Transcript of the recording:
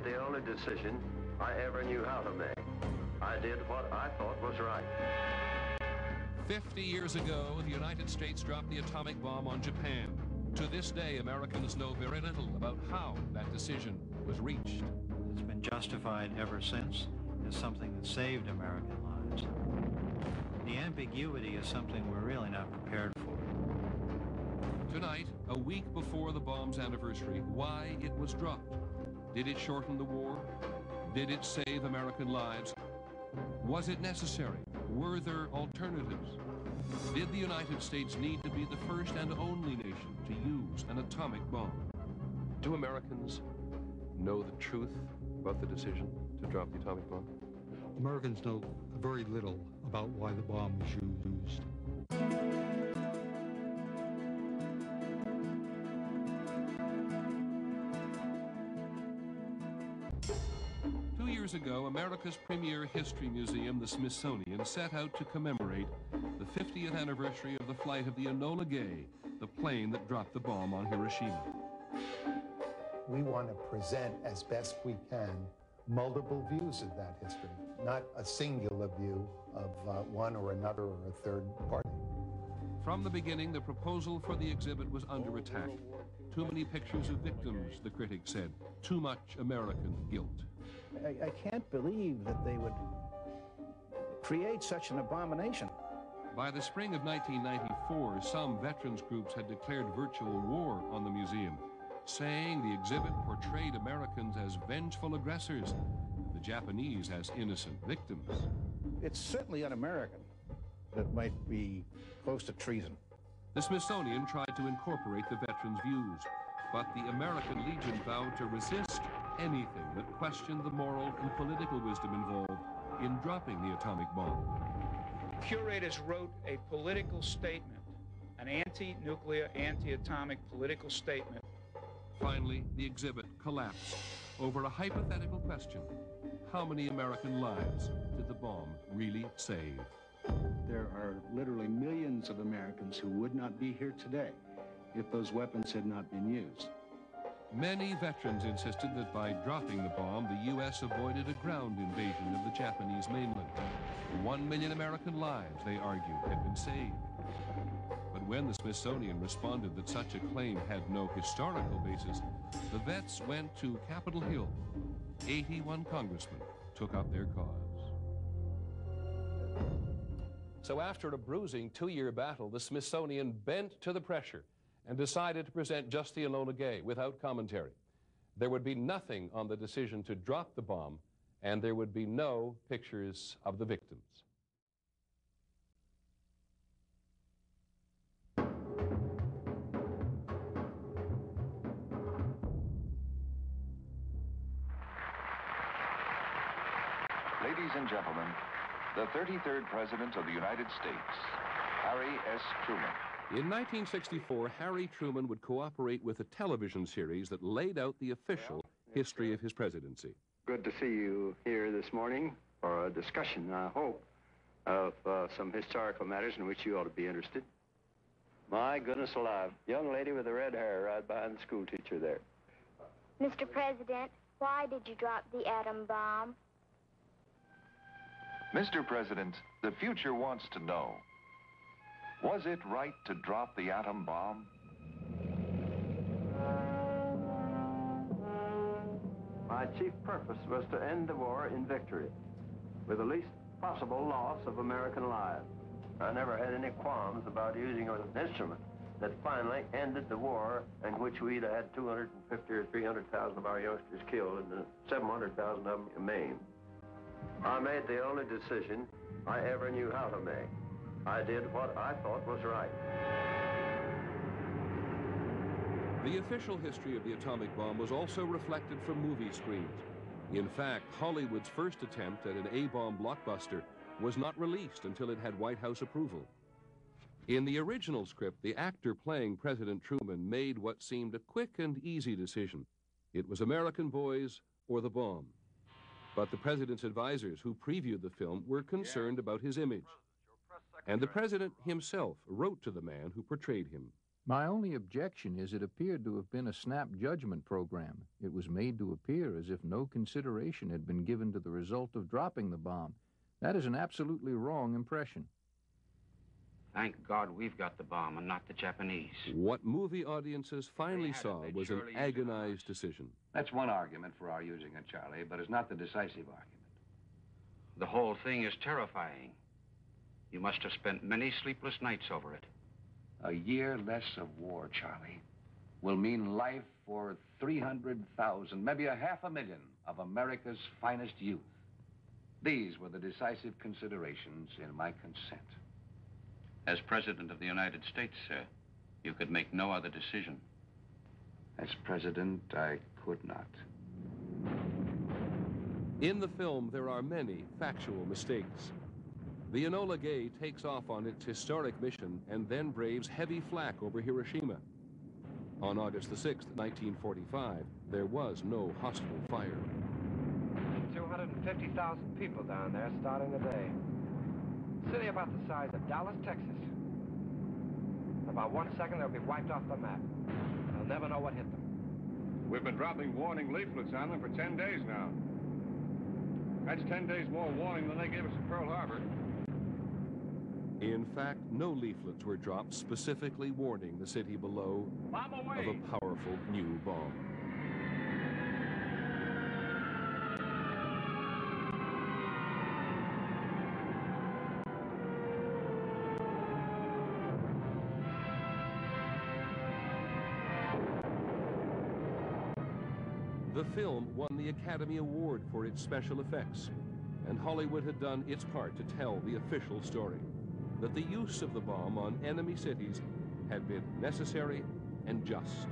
made the only decision I ever knew how to make. I did what I thought was right. 50 years ago, the United States dropped the atomic bomb on Japan. To this day, Americans know very little about how that decision was reached. It's been justified ever since as something that saved American lives. The ambiguity is something we're really not prepared for. Tonight, a week before the bomb's anniversary, why it was dropped. Did it shorten the war? Did it save American lives? Was it necessary? Were there alternatives? Did the United States need to be the first and only nation to use an atomic bomb? Do Americans know the truth about the decision to drop the atomic bomb? Americans know very little about why the bomb was used. 2 years ago, America's premier history museum, the Smithsonian, set out to commemorate the 50th anniversary of the flight of the Enola Gay, the plane that dropped the bomb on Hiroshima. We want to present as best we can multiple views of that history, not a singular view of one or another or a third party. From the beginning, the proposal for the exhibit was under attack. Too many pictures of victims, the critics said. Too much American guilt. I can't believe that they would create such an abomination. By the spring of 1994, some veterans groups had declared virtual war on the museum, saying the exhibit portrayed Americans as vengeful aggressors, the Japanese as innocent victims. It's certainly un-American. That might be close to treason. The Smithsonian tried to incorporate the veterans' views, but the American Legion vowed to resist anything that questioned the moral and political wisdom involved in dropping the atomic bomb. Curators wrote a political statement, an anti-nuclear, anti-atomic political statement. Finally, the exhibit collapsed over a hypothetical question. How many American lives did the bomb really save? There are literally millions of Americans who would not be here today if those weapons had not been used. Many veterans insisted that by dropping the bomb, the U.S. avoided a ground invasion of the Japanese mainland. 1 million American lives, they argued, had been saved. But when the Smithsonian responded that such a claim had no historical basis, the vets went to Capitol Hill. 81 congressmen took up their cause. So after a bruising 2-year battle, the Smithsonian bent to the pressure and decided to present just the Enola Gay without commentary. There would be nothing on the decision to drop the bomb, and there would be no pictures of the victims. Ladies and gentlemen, the 33rd President of the United States, Harry S. Truman. In 1964, Harry Truman would cooperate with a television series that laid out the official history of his presidency. Good to see you here this morning for a discussion, I hope, of some historical matters in which you ought to be interested. My goodness alive, young lady with the red hair right behind the school teacher there. Mr. President, why did you drop the atom bomb? Mr. President, the future wants to know, was it right to drop the atom bomb? My chief purpose was to end the war in victory, with the least possible loss of American lives. I never had any qualms about using an instrument that finally ended the war in which we'd had 250 or 300,000 of our youngsters killed and 700,000 of them maimed. I made the only decision I ever knew how to make. I did what I thought was right. The official history of the atomic bomb was also reflected from movie screens. In fact, Hollywood's first attempt at an A-bomb blockbuster was not released until it had White House approval. In the original script, the actor playing President Truman made what seemed a quick and easy decision. It was American boys or the bomb. But the president's advisors who previewed the film were concerned about his image. And the president himself wrote to the man who portrayed him. My only objection is it appeared to have been a snap judgment program. It was made to appear as if no consideration had been given to the result of dropping the bomb. That is an absolutely wrong impression. Thank God we've got the bomb and not the Japanese. What movie audiences finally saw was an agonized decision. That's one argument for our using it, Charlie, but it's not the decisive argument. The whole thing is terrifying. You must have spent many sleepless nights over it. A year less of war, Charlie, will mean life for 300,000, maybe 500,000 of America's finest youth. These were the decisive considerations in my consent. As President of the United States, sir, you could make no other decision. As President, I could not. In the film, there are many factual mistakes. The Enola Gay takes off on its historic mission and then braves heavy flak over Hiroshima. On August the 6th, 1945, there was no hostile fire. 250,000 people down there starting the day. City about the size of Dallas, Texas. In about 1 second, they'll be wiped off the map. They'll never know what hit them. We've been dropping warning leaflets on them for 10 days now. That's 10 days more warning than they gave us at Pearl Harbor. In fact, no leaflets were dropped specifically warning the city below of a powerful new bomb. The film won the Academy Award for its special effects, and Hollywood had done its part to tell the official story, that the use of the bomb on enemy cities had been necessary and just.